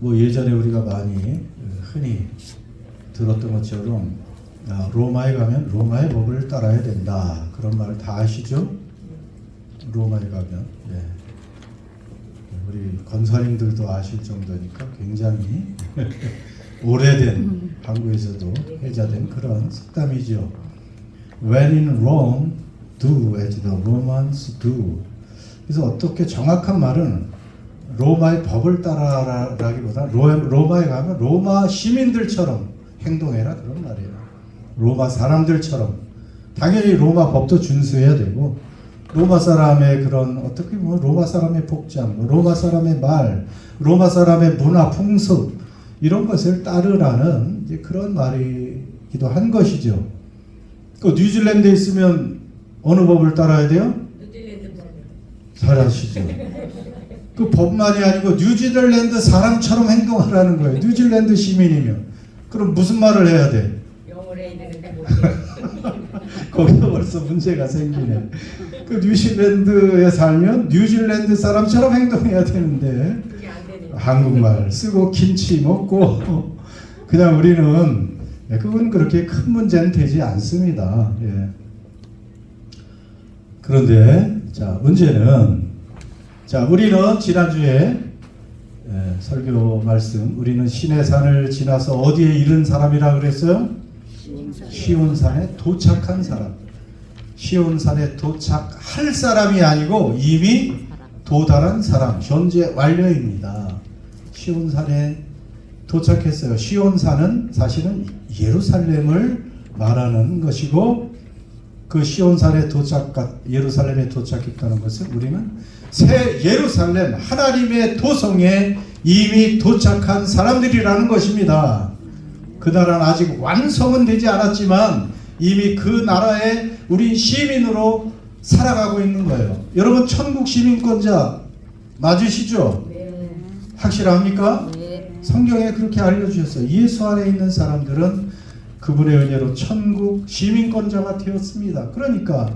뭐 예전에 우리가 많이 흔히 들었던 것처럼 로마에 가면 로마의 법을 따라야 된다, 그런 말 다 아시죠? 로마에 가면 우리 권사님들도 아실 정도니까 굉장히 오래된, 한국에서도 회자된 그런 속담이죠. When in Rome, do as the Romans do. 그래서 어떻게 정확한 말은 로마의 법을 따라라기보다 로마에 가면 로마 시민들처럼 행동해라, 그런 말이에요. 로마 사람들처럼. 당연히 로마 법도 준수해야 되고, 로마 사람의 그런 어떻게 보면 로마 사람의 복장, 로마 사람의 말, 로마 사람의 문화, 풍습, 이런 것을 따르라는 이제 그런 말이기도 한 것이죠. 그 뉴질랜드에 있으면 어느 법을 따라야 돼요? 뉴질랜드 법. 잘하시죠. 그 법만이 아니고 뉴질랜드 사람처럼 행동하라는 거예요. 뉴질랜드 시민이면. 그럼 무슨 말을 해야 돼? 영어를 해야 되는데 못 거기서 벌써 문제가 생기네. 그 뉴질랜드에 살면 뉴질랜드 사람처럼 행동해야 되는데 그게 안 되네. 한국말 쓰고 김치 먹고 그냥 우리는 그건 그렇게 큰 문제는 되지 않습니다. 예. 그런데 자, 문제는, 자, 우리는 지난주에 설교 말씀, 우리는 신의 산을 지나서 어디에 이른 사람이라 그랬어요? 시온산에 도착한 사람. 시온산에 도착할 사람이 아니고 이미 도달한 사람, 현재 완료입니다. 시온산에 도착했어요. 시온산은 사실은 예루살렘을 말하는 것이고, 그 시온산에 예루살렘에 도착했다는 것은 우리는 새 예루살렘, 하나님의 도성에 이미 도착한 사람들이라는 것입니다. 그 나라는 아직 완성은 되지 않았지만 이미 그 나라에 우리 시민으로 살아가고 있는 거예요. 여러분, 천국 시민권자 맞으시죠? 네. 확실합니까? 네. 성경에 그렇게 알려주셨어요. 예수 안에 있는 사람들은 그분의 은혜로 천국 시민권자가 되었습니다. 그러니까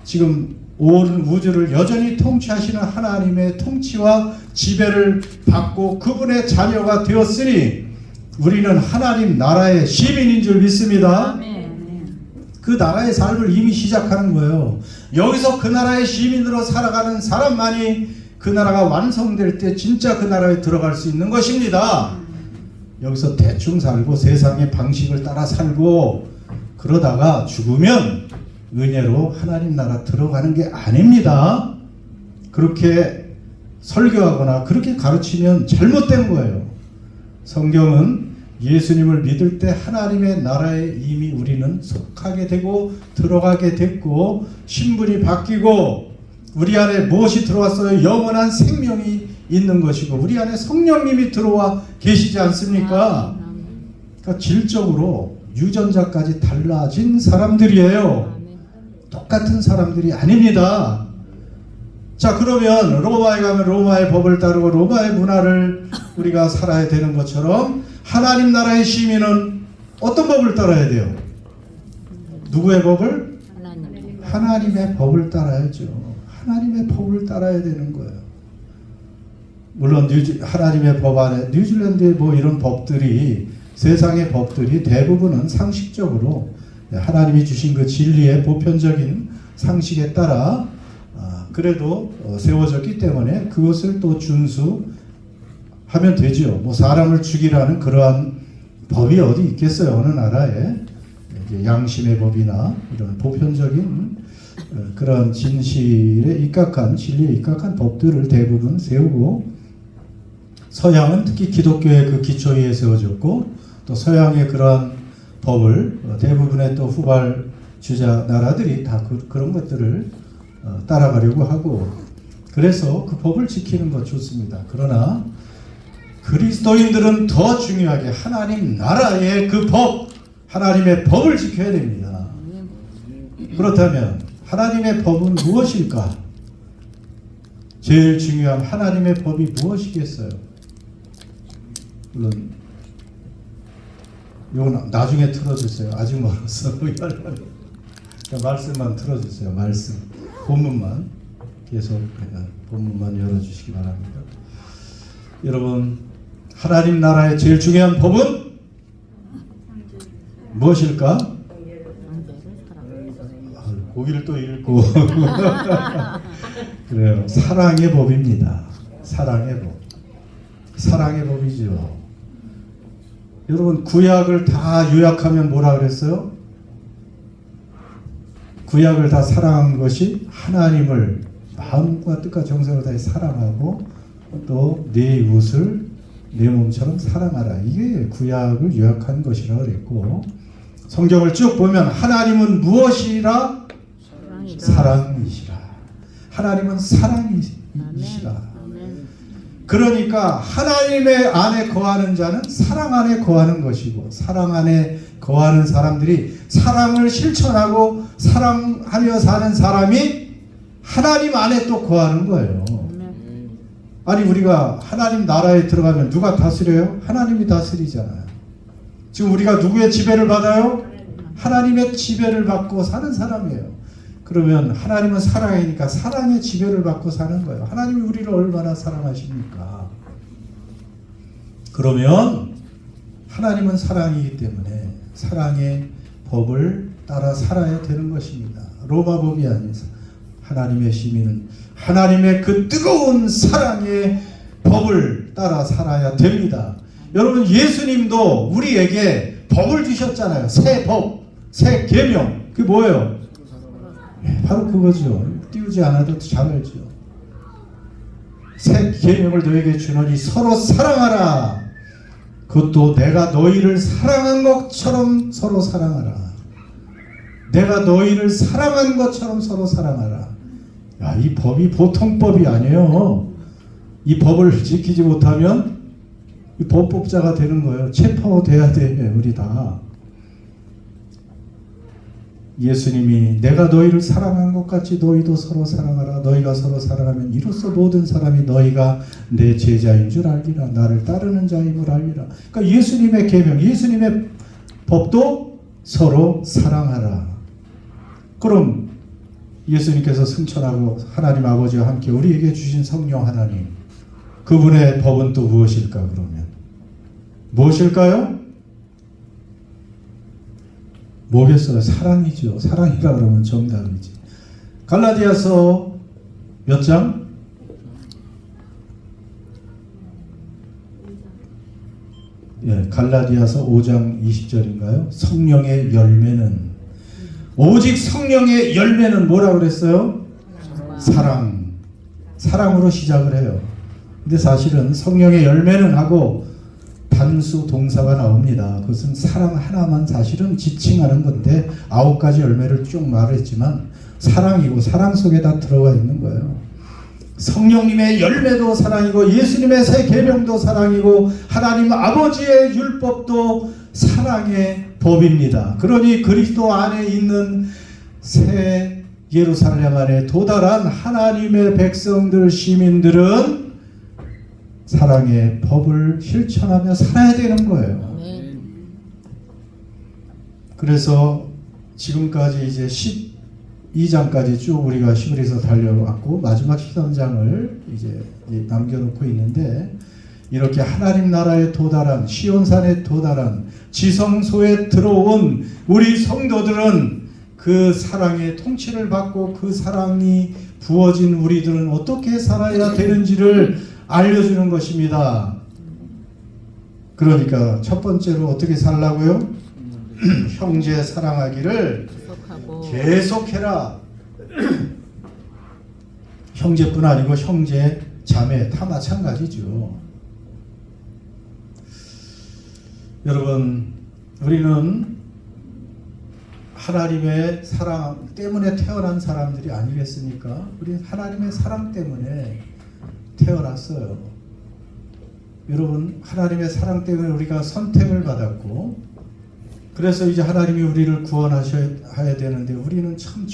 지금 온 우주를 여전히 통치하시는 하나님의 통치와 지배를 받고 그분의 자녀가 되었으니 우리는 하나님 나라의 시민인 줄 믿습니다. 그 나라의 삶을 이미 시작하는 거예요. 여기서 그 나라의 시민으로 살아가는 사람만이 그 나라가 완성될 때 진짜 그 나라에 들어갈 수 있는 것입니다. 여기서 대충 살고 세상의 방식을 따라 살고 그러다가 죽으면 은혜로 하나님 나라 들어가는 게 아닙니다. 그렇게 설교하거나 그렇게 가르치면 잘못된 거예요. 성경은 예수님을 믿을 때 하나님의 나라에 이미 우리는 속하게 되고 들어가게 됐고 신분이 바뀌고 우리 안에 무엇이 들어왔어요? 영원한 생명이 있는 것이고 우리 안에 성령님이 들어와 계시지 않습니까? 그러니까 질적으로 유전자까지 달라진 사람들이에요. 똑같은 사람들이 아닙니다. 자, 그러면 로마에 가면 로마의 법을 따르고 로마의 문화를 우리가 살아야 되는 것처럼 하나님 나라의 시민은 어떤 법을 따라야 돼요? 누구의 법을? 하나님의 법을 따라야죠. 하나님의 법을 따라야 되는 거예요. 물론 하나님의 법 안에 뉴질랜드의 뭐 이런 법들이, 세상의 법들이 대부분은 상식적으로 하나님이 주신 그 진리의 보편적인 상식에 따라 그래도 세워졌기 때문에 그것을 또 준수하면 되죠. 뭐 사람을 죽이라는 그러한 법이 어디 있겠어요? 어느 나라에. 양심의 법이나 이런 보편적인 그런 진실에 입각한, 진리에 입각한 법들을 대부분 세우고, 서양은 특히 기독교의 그 기초 위에 세워졌고, 또 서양의 그러한 법을 대부분의 또 후발주자 나라들이 다 그런 것들을 따라가려고 하고, 그래서 그 법을 지키는 것 좋습니다. 그러나 그리스도인들은 더 중요하게 하나님 나라의 그 법, 하나님의 법을 지켜야 됩니다. 그렇다면 하나님의 법은 무엇일까? 제일 중요한 하나님의 법이 무엇이겠어요? 물론 이건 나중에 틀어주세요. 아직 멀었어. 말씀만 틀어주세요. 말씀, 본문만 계속 본문만 열어주시기 바랍니다. 여러분, 하나님 나라의 제일 중요한 법은 무엇일까? 고기를 또 읽고 그래요. 사랑의 법입니다. 사랑의 법. 사랑의 법이죠. 여러분 구약을 다 요약하면 뭐라 그랬어요? 구약을 다 사랑한 것이 하나님을 마음과 뜻과 정성으로 다해 사랑하고 또 내 이웃을 내 몸처럼 사랑하라. 이게 구약을 요약한 것이라고 그랬고, 성경을 쭉 보면 하나님은 무엇이라? 사랑이시라. 하나님은 사랑이시라. 그러니까 하나님의 안에 거하는 자는 사랑 안에 거하는 것이고, 사랑 안에 거하는 사람들이 사랑을 실천하고 사랑하며 사는 사람이 하나님 안에 또 거하는 거예요. 아니 우리가 하나님 나라에 들어가면 누가 다스려요? 하나님이 다스리잖아요. 지금 우리가 누구의 지배를 받아요? 하나님의 지배를 받고 사는 사람이에요. 그러면 하나님은 사랑이니까 사랑의 지배를 받고 사는 거예요. 하나님이 우리를 얼마나 사랑하십니까? 그러면 하나님은 사랑이기 때문에 사랑의 법을 따라 살아야 되는 것입니다. 로마법이 아니라 하나님의 시민은 하나님의 그 뜨거운 사랑의 법을 따라 살아야 됩니다. 여러분 예수님도 우리에게 법을 주셨잖아요. 새 법, 새 계명. 그게 뭐예요? 바로 그거죠. 띄우지 않아도 잘 알죠. 새 계명을 너에게 주노니 서로 사랑하라. 그것도 내가 너희를 사랑한 것처럼 서로 사랑하라. 내가 너희를 사랑한 것처럼 서로 사랑하라. 야, 이 법이 보통 법이 아니에요. 이 법을 지키지 못하면 이 범법자가 되는 거예요. 체포돼야 돼, 우리 다. 예수님이 내가 너희를 사랑한 것 같이 너희도 서로 사랑하라. 너희가 서로 사랑하면 이로써 모든 사람이 너희가 내 제자인 줄 알리라. 나를 따르는 자임을 알리라. 그러니까 예수님의 계명, 예수님의 법도 서로 사랑하라. 그럼 예수님께서 승천하고 하나님 아버지와 함께 우리에게 주신 성령 하나님, 그분의 법은 또 무엇일까? 그러면 무엇일까요? 뭐겠어요? 사랑이죠. 사랑이라 그러면 정답이지. 갈라디아서 몇 장? 예, 갈라디아서 5장 20절인가요? 성령의 열매는, 오직 성령의 열매는 뭐라 그랬어요? 사랑. 사랑으로 시작을 해요. 근데 사실은 성령의 열매는 하고 단수 동사가 나옵니다. 그것은 사랑 하나만 사실은 지칭하는 건데 9가지 열매를 쭉 말했지만 사랑이고 사랑 속에 다 들어가 있는 거예요. 성령님의 열매도 사랑이고 예수님의 새 계명도 사랑이고 하나님 아버지의 율법도 사랑의 법입니다. 그러니 그리스도 안에 있는 새 예루살렘 안에 도달한 하나님의 백성들, 시민들은 사랑의 법을 실천하며 살아야 되는 거예요. 그래서 지금까지 이제 12장까지 쭉 우리가 히브리서 달려왔고 마지막 13장을 이제 남겨놓고 있는데, 이렇게 하나님 나라에 도달한, 시온산에 도달한, 지성소에 들어온 우리 성도들은 그 사랑의 통치를 받고 그 사랑이 부어진 우리들은 어떻게 살아야 되는지를 알려주는 것입니다. 그러니까 첫 번째로 어떻게 살라고요? 형제 사랑하기를 계속해라. 형제뿐 아니고 형제, 자매 다 마찬가지죠. 여러분, 우리는 하나님의 사랑 때문에 태어난 사람들이 아니겠습니까? 우리는 하나님의 사랑 때문에 태어났어요. 여러분, 하나님의 사랑 때문에 우리가 선택을 받았고, 그래서 이제 하나님이 우리를 구원하셔야 되는데 우리는 참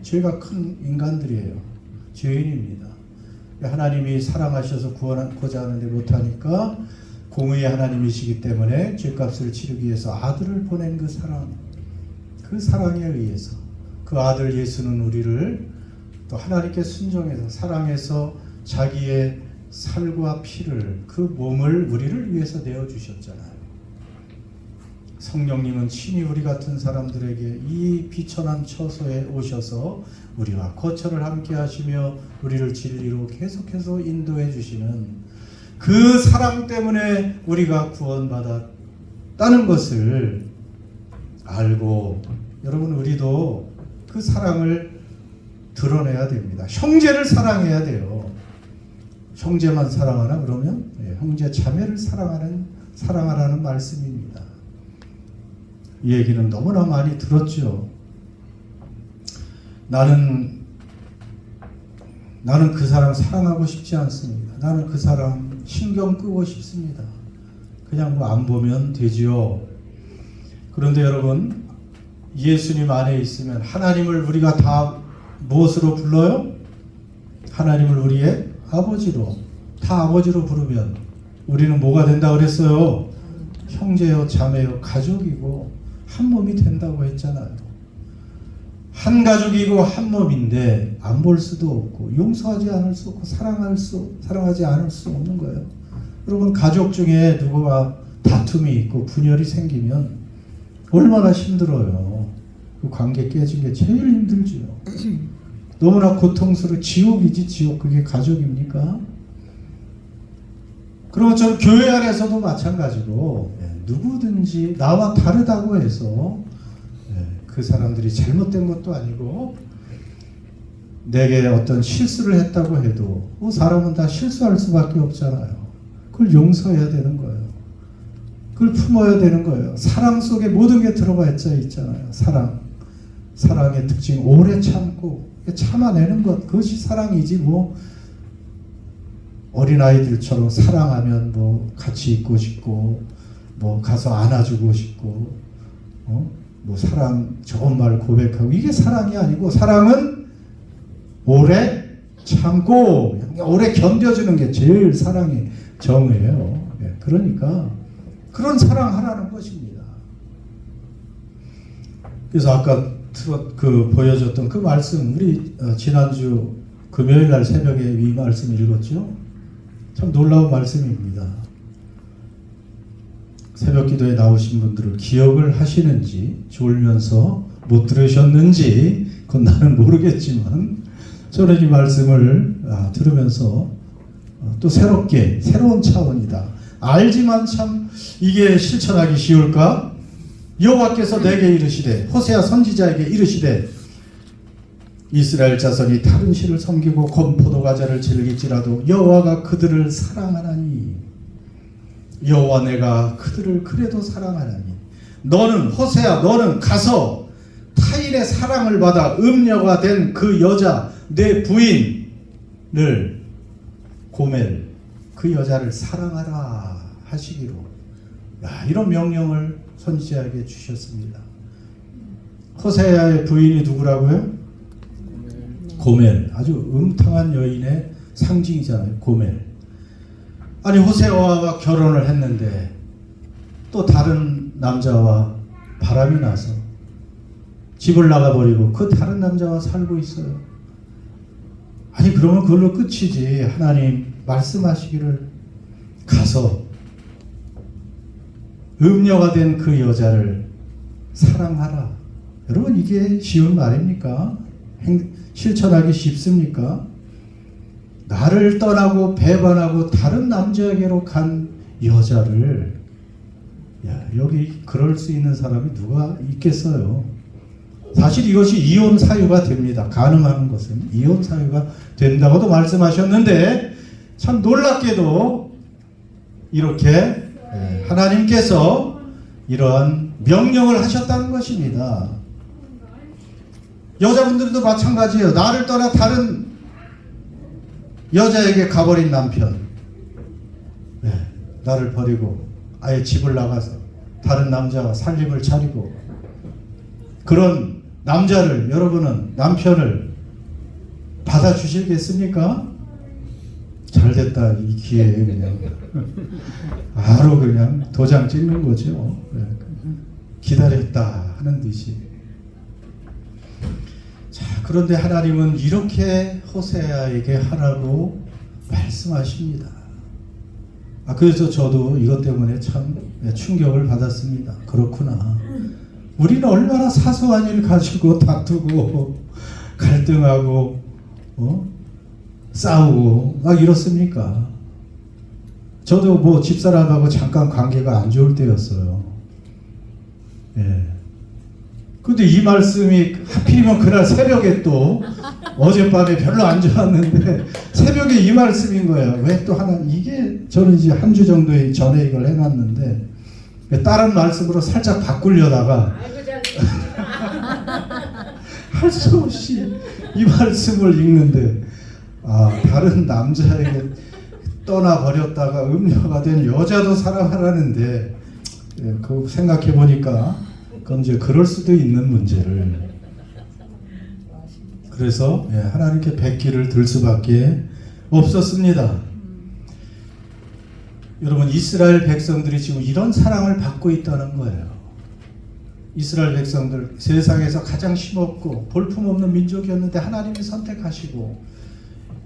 죄가 큰 인간들이에요. 죄인입니다. 하나님이 사랑하셔서 구원하고자 하는데 못하니까 공의의 하나님이시기 때문에 죄값을 치르기 위해서 아들을 보낸 그 사랑, 그 사랑에 의해서 그 아들 예수는 우리를 또 하나님께 순종해서 사랑해서 자기의 살과 피를, 그 몸을 우리를 위해서 내어주셨잖아요. 성령님은 친히 우리 같은 사람들에게 이 비천한 처소에 오셔서 우리와 거처를 함께 하시며 우리를 진리로 계속해서 인도해 주시는 그 사랑 때문에 우리가 구원받았다는 것을 알고, 여러분, 우리도 그 사랑을 드러내야 됩니다. 형제를 사랑해야 돼요. 형제만 사랑하나 그러면? 형제 자매를 사랑하라는 말씀입니다. 이 얘기는 너무나 많이 들었죠. 나는 그 사람 사랑하고 싶지 않습니다. 나는 그 사람 신경 끄고 싶습니다. 그냥 뭐 안 보면 되지요. 그런데 여러분, 예수님 안에 있으면 하나님을 우리가 다 무엇으로 불러요? 하나님을 우리의 아버지로, 다 아버지로 부르면 우리는 뭐가 된다 그랬어요? 형제요, 자매요, 가족이고 한 몸이 된다고 했잖아요. 한 가족이고 한 몸인데 안 볼 수도 없고 용서하지 않을 수 없고 사랑하지 않을 수 없는 거예요. 여러분, 가족 중에 누구가 다툼이 있고 분열이 생기면 얼마나 힘들어요. 그 관계 깨진 게 제일 힘들지요. 너무나 고통스러워. 지옥이지, 지옥. 그게 가족입니까? 그런 것처럼 교회 안에서도 마찬가지로 누구든지 나와 다르다고 해서 그 사람들이 잘못된 것도 아니고 내게 어떤 실수를 했다고 해도 사람은 다 실수할 수밖에 없잖아요. 그걸 용서해야 되는 거예요. 그걸 품어야 되는 거예요. 사랑 속에 모든 게 들어가 있잖아요. 사랑의 특징, 오래 참고 참아내는 것, 그것이 사랑이지. 뭐 어린아이들처럼 사랑하면 뭐 같이 있고 싶고 뭐 가서 안아주고 싶고 뭐 사랑 좋은 말 고백하고, 이게 사랑이 아니고, 사랑은 오래 참고 오래 견뎌주는 게 제일 사랑의 정의예요. 그러니까 그런 사랑하라는 것입니다. 그래서 아까 보여줬던 그 말씀, 우리 지난주 금요일 날 새벽에 이 말씀 읽었죠? 참 놀라운 말씀입니다. 새벽 기도에 나오신 분들을 기억을 하시는지, 졸면서 못 들으셨는지 그건 나는 모르겠지만 저는 이 말씀을 들으면서 또 새로운 차원이다. 알지만 참 이게 실천하기 쉬울까? 여호와께서 내게 이르시되, 호세아 선지자에게 이르시되, 이스라엘 자손이 다른 신을 섬기고 건포도 과자를 즐길지라도 여호와가 그들을 사랑하나니, 여호와 내가 그들을 그래도 사랑하나니, 너는 호세아, 너는 가서 타인의 사랑을 받아 음녀가 된 그 여자, 내 부인을, 고멜, 그 여자를 사랑하라 하시기로, 이런 명령을 선지자에게 주셨습니다. 호세아의 부인이 누구라고요? 고멜. 아주 음탕한 여인의 상징이잖아요. 고멜. 아니, 호세아와 결혼을 했는데 또 다른 남자와 바람이 나서 집을 나가버리고 그 다른 남자와 살고 있어요. 아니, 그러면 그걸로 끝이지. 하나님 말씀하시기를 가서 음녀가 된 그 여자를 사랑하라. 여러분, 이게 쉬운 말입니까? 실천하기 쉽습니까? 나를 떠나고 배반하고 다른 남자에게로 간 여자를, 여기 그럴 수 있는 사람이 누가 있겠어요? 사실 이것이 이혼 사유가 됩니다. 가능한 것은 이혼 사유가 된다고도 말씀하셨는데, 참 놀랍게도 이렇게 하나님께서 이러한 명령을 하셨다는 것입니다. 여자분들도 마찬가지예요. 나를 떠나 다른 여자에게 가버린 남편, 나를 버리고 아예 집을 나가서 다른 남자와 살림을 차리고, 그런 남자를, 여러분은 남편을 받아주시겠습니까? 잘됐다, 이 기회에 그냥 바로 그냥 도장 찍는 거죠. 기다렸다 하는 듯이. 자, 그런데 하나님은 이렇게 호세아에게 하라고 말씀하십니다. 그래서 저도 이것 때문에 참 충격을 받았습니다. 그렇구나. 우리는 얼마나 사소한 일 가지고 다투고 갈등하고 싸우고 막 이렇습니까? 저도 뭐 집사람하고 잠깐 관계가 안 좋을 때였어요. 예. 근데 이 말씀이 하필이면 그날 새벽에 또 어젯밤에 별로 안 좋았는데 새벽에 이 말씀인 거예요. 왜 또 하나 이게 저는 이제 한 주 정도 전에 이걸 해놨는데 다른 말씀으로 살짝 바꾸려다가 아이고 잘 할 수 없이 이 말씀을 읽는데 다른 남자에게 떠나버렸다가 음녀가 된 여자도 사랑하라는데 그 생각해 보니까 그건 이제 그럴 수도 있는 문제를 그래서 하나님께 뵙기를 들 수밖에 없었습니다. 여러분 이스라엘 백성들이 지금 이런 사랑을 받고 있다는 거예요. 이스라엘 백성들 세상에서 가장 힘없고 볼품없는 민족이었는데 하나님이 선택하시고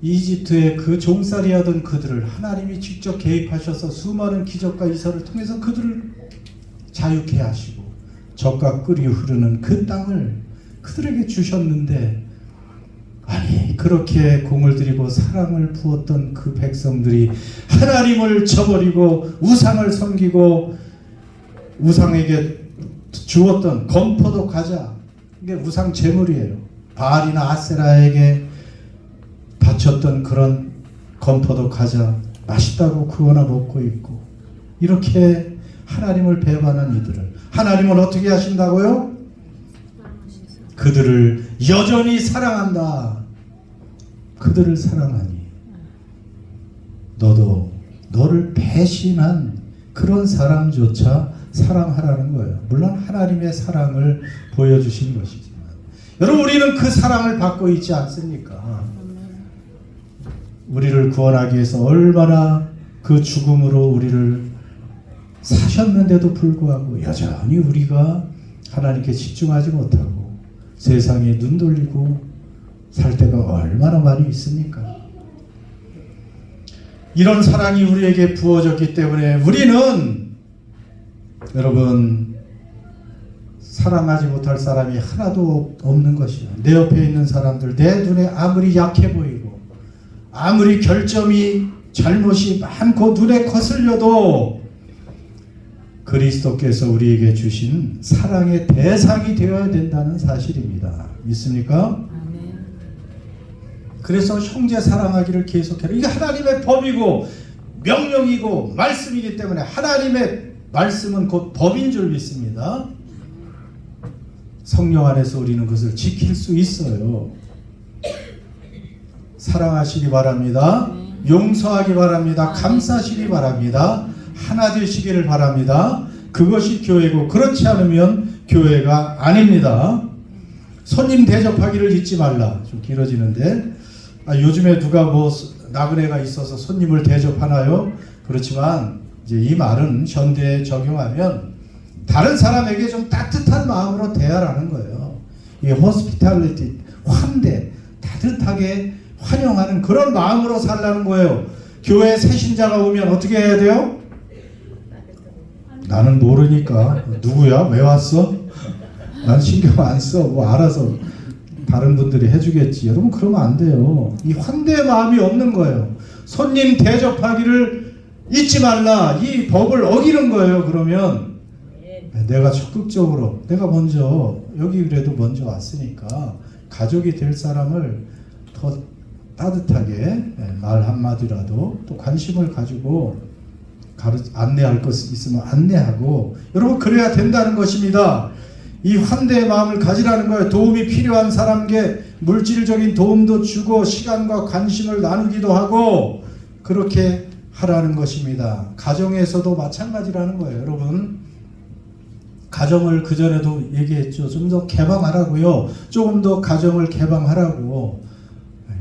이집트의 그 종살이하던 그들을 하나님이 직접 개입하셔서 수많은 기적과 이사를 통해서 그들을 자유케 하시고 젖과 꿀이 흐르는 그 땅을 그들에게 주셨는데 아니 그렇게 공을 들이고 사랑을 부었던 그 백성들이 하나님을 저버리고 우상을 섬기고 우상에게 주었던 건포도 과자 이게 우상 제물이에요. 바알이나 아세라에게 바쳤던 그런 건포도 과자 맛있다고 그거나 먹고 있고 이렇게 하나님을 배반한 이들을 하나님은 어떻게 하신다고요? 그들을 여전히 사랑한다. 그들을 사랑하니 너도 너를 배신한 그런 사람조차 사랑하라는 거예요. 물론 하나님의 사랑을 보여주신 것이지만 여러분 우리는 그 사랑을 받고 있지 않습니까? 우리를 구원하기 위해서 얼마나 그 죽음으로 우리를 사셨는데도 불구하고 여전히 우리가 하나님께 집중하지 못하고 세상에 눈 돌리고 살 때가 얼마나 많이 있습니까? 이런 사랑이 우리에게 부어졌기 때문에 우리는 여러분 사랑하지 못할 사람이 하나도 없는 것이요. 내 옆에 있는 사람들 내 눈에 아무리 약해 보이고 아무리 결점이 잘못이 많고 눈에 거슬려도 그리스도께서 우리에게 주신 사랑의 대상이 되어야 된다는 사실입니다. 믿습니까? 그래서 형제 사랑하기를 계속해라. 이게 하나님의 법이고 명령이고 말씀이기 때문에 하나님의 말씀은 곧 법인 줄 믿습니다. 성령 안에서 우리는 그것을 지킬 수 있어요. 사랑하시기 바랍니다. 용서하기 바랍니다. 감사하시기 바랍니다. 하나 되시기를 바랍니다. 그것이 교회고 그렇지 않으면 교회가 아닙니다. 손님 대접하기를 잊지 말라. 좀 길어지는데 요즘에 누가 뭐 나그네가 있어서 손님을 대접하나요? 그렇지만 이제 이 말은 현대에 적용하면 다른 사람에게 좀 따뜻한 마음으로 대하라는 거예요. 이 호스피탈리티 환대 따뜻하게 환영하는 그런 마음으로 살라는 거예요. 교회 새 신자가 오면 어떻게 해야 돼요? 나는 모르니까 누구야? 왜 왔어? 난 신경 안 써. 뭐 알아서 다른 분들이 해주겠지. 여러분 그러면 안 돼요. 이 환대의 마음이 없는 거예요. 손님 대접하기를 잊지 말라. 이 법을 어기는 거예요. 그러면 내가 적극적으로 내가 먼저 여기 그래도 먼저 왔으니까 가족이 될 사람을 더 따뜻하게 말 한마디라도 또 관심을 가지고 안내할 것이 있으면 안내하고 여러분 그래야 된다는 것입니다. 이 환대의 마음을 가지라는 거예요. 도움이 필요한 사람에게 물질적인 도움도 주고 시간과 관심을 나누기도 하고 그렇게 하라는 것입니다. 가정에서도 마찬가지라는 거예요. 여러분 가정을 그전에도 얘기했죠. 좀 더 개방하라고요. 조금 더 가정을 개방하라고.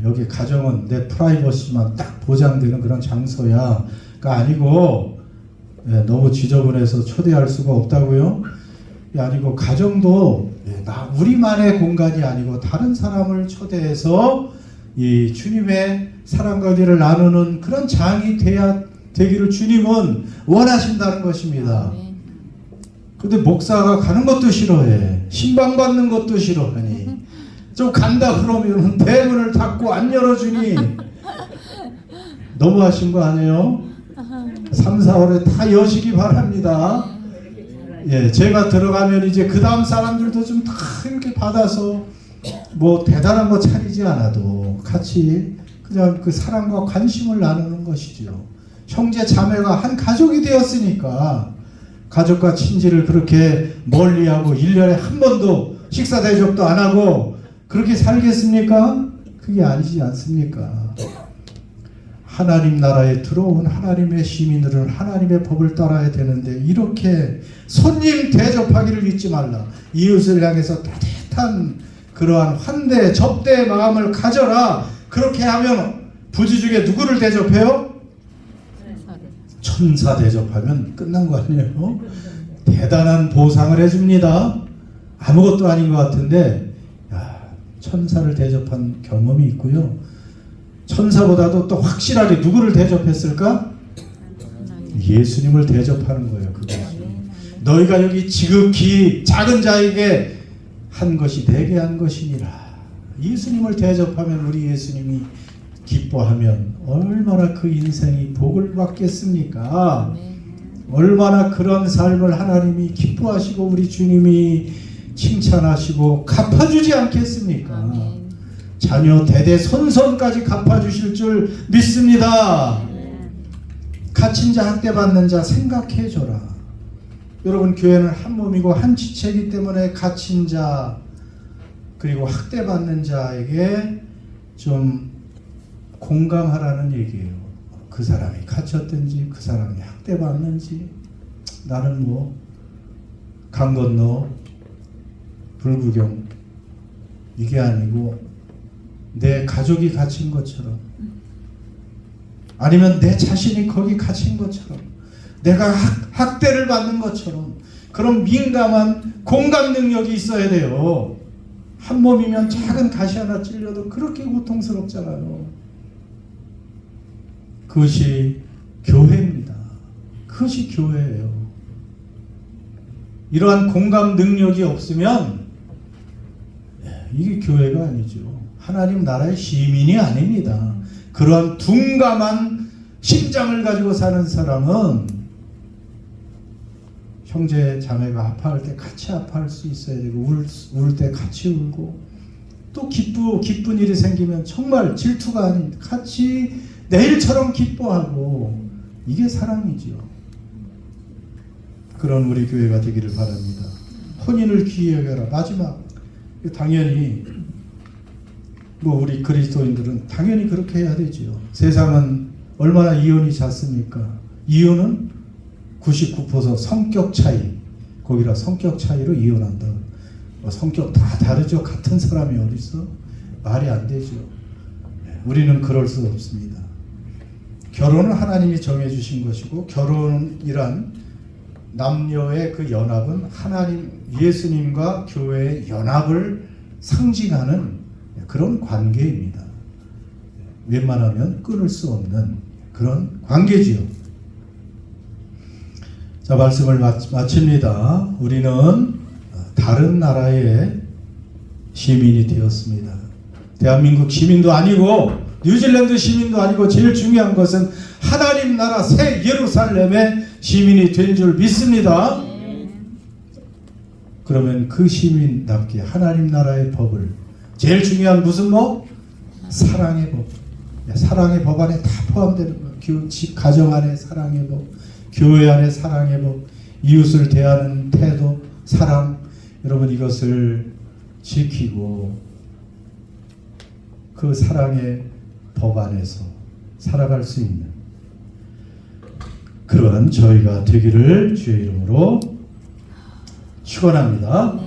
여기 가정은 내 프라이버시만 딱 보장되는 그런 장소야가 아니고 너무 지저분해서 초대할 수가 없다고요. 아니고 가정도 우리만의 공간이 아니고 다른 사람을 초대해서 이 주님의 사랑과 은혜를 나누는 그런 장이 되기를 주님은 원하신다는 것입니다. 근데 목사가 가는 것도 싫어해. 신방 받는 것도 싫어하니. 좀 간다 그러면 대문을 닫고 안 열어주니. 너무하신 거 아니에요? 3, 4월에 다 여시기 바랍니다. 예, 제가 들어가면 이제 그 다음 사람들도 좀 다 이렇게 받아서 뭐 대단한 거 차리지 않아도 같이 그냥 그 사랑과 관심을 나누는 것이죠. 형제 자매가 한 가족이 되었으니까 가족과 친지를 그렇게 멀리하고 1년에 한 번도 식사 대접도 안 하고 그렇게 살겠습니까? 그게 아니지 않습니까? 하나님 나라에 들어온 하나님의 시민들은 하나님의 법을 따라야 되는데 이렇게 손님 대접하기를 잊지 말라. 이웃을 향해서 따뜻한 그러한 환대 접대의 마음을 가져라. 그렇게 하면 부지 중에 누구를 대접해요? 천사 대접하면 끝난 거 아니에요? 대단한 보상을 해줍니다. 아무것도 아닌 것 같은데 천사를 대접한 경험이 있고요. 천사보다도 또 확실하게 누구를 대접했을까? 예수님을 대접하는 거예요. 그것이. 너희가 여기 지극히 작은 자에게 한 것이 내게 한 것이니라. 예수님을 대접하면 우리 예수님이 기뻐하면 얼마나 그 인생이 복을 받겠습니까? 얼마나 그런 삶을 하나님이 기뻐하시고 우리 주님이 칭찬하시고 갚아주지 않겠습니까? 자녀 대대손손까지 갚아주실 줄 믿습니다. 갇힌 자 학대받는 자 생각해줘라. 여러분 교회는 한 몸이고 한 지체이기 때문에 갇힌 자 그리고 학대받는 자에게 좀 공감하라는 얘기예요. 그 사람이 갇혔든지 그 사람이 학대받는지 나는 뭐 강 건너 불구경 이게 아니고 내 가족이 갇힌 것처럼 아니면 내 자신이 거기 갇힌 것처럼 내가 학대를 받는 것처럼 그런 민감한 공감 능력이 있어야 돼요. 한 몸이면 작은 가시 하나 찔려도 그렇게 고통스럽잖아요. 그것이 교회입니다. 그것이 교회예요. 이러한 공감 능력이 없으면 이게 교회가 아니죠. 하나님 나라의 시민이 아닙니다. 그러한 둔감한 심장을 가지고 사는 사람은 형제 자매가 아파할 때 같이 아파할 수 있어야 되고 울 때 같이 울고 또 기쁜 일이 생기면 정말 질투가 아닌 같이 내일처럼 기뻐하고 이게 사랑이죠. 그런 우리 교회가 되기를 바랍니다. 혼인을 귀히 여겨라. 마지막 당연히 뭐 우리 그리스도인들은 당연히 그렇게 해야 되죠. 세상은 얼마나 이혼이 잦습니까? 이혼은 99% 성격 차이. 거기다 성격 차이로 이혼한다. 성격 다 다르죠. 같은 사람이 어디 있어? 말이 안 되죠. 우리는 그럴 수 없습니다. 결혼은 하나님이 정해주신 것이고 결혼이란 남녀의 그 연합은 하나님 예수님과 교회의 연합을 상징하는 그런 관계입니다. 웬만하면 끊을 수 없는 그런 관계지요. 자, 말씀을 마칩니다. 우리는 다른 나라의 시민이 되었습니다. 대한민국 시민도 아니고 뉴질랜드 시민도 아니고 제일 중요한 것은 하나님 나라 새 예루살렘의 시민이 된 줄 믿습니다. 그러면 그 시민답게 하나님 나라의 법을 제일 중요한 무슨 법? 사랑의 법. 사랑의 법 안에 다 포함되는 거예요. 집 가정 안에 사랑의 법, 교회 안에 사랑의 법, 이웃을 대하는 태도, 사랑. 여러분 이것을 지키고 그 사랑의 법 안에서 살아갈 수 있는 그러한 저희가 되기를 주의 이름으로 축원합니다.